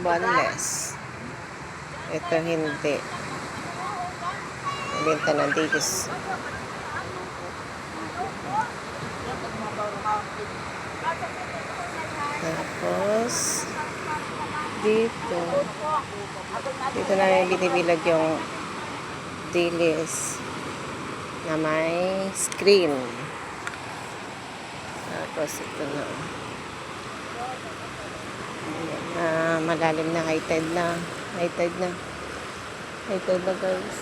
Boneless. Ito hindi. Benta ng digis. Tapos, dito na may binibilag yung dilis na may screen. Tapos, ito na. Malalim na, high tide na. High tide na. High tide na, guys.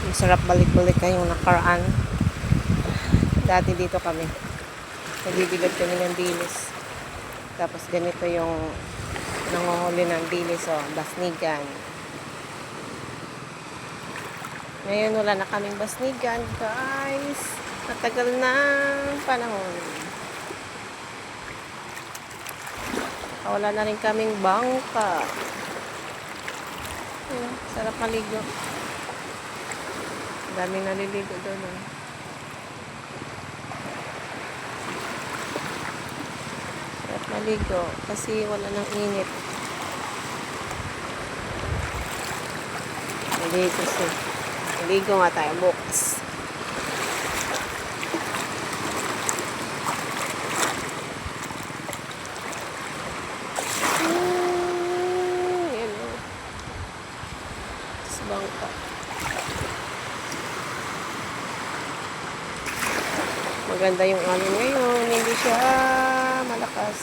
Masarap balik-balik kayong nakaraan. Dati dito kami. Nagbibilad kami ng dilis. Tapos ganito yung nanguhuli ng dilis, oh, basnigan. Ngayon wala na kaming basnigan, guys. Matagal na panahon. Wala na rin kaming bangka. Sarap maligo. Daming naliligo doon. Sarap maligo kasi wala nang init. Maligo nga tayo bukas. Yan o. Sa bangka. Maganda yung alon ngayon. Hindi siya malakas.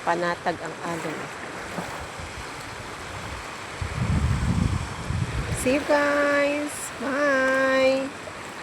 Panatag ang alon. See you guys. Bye.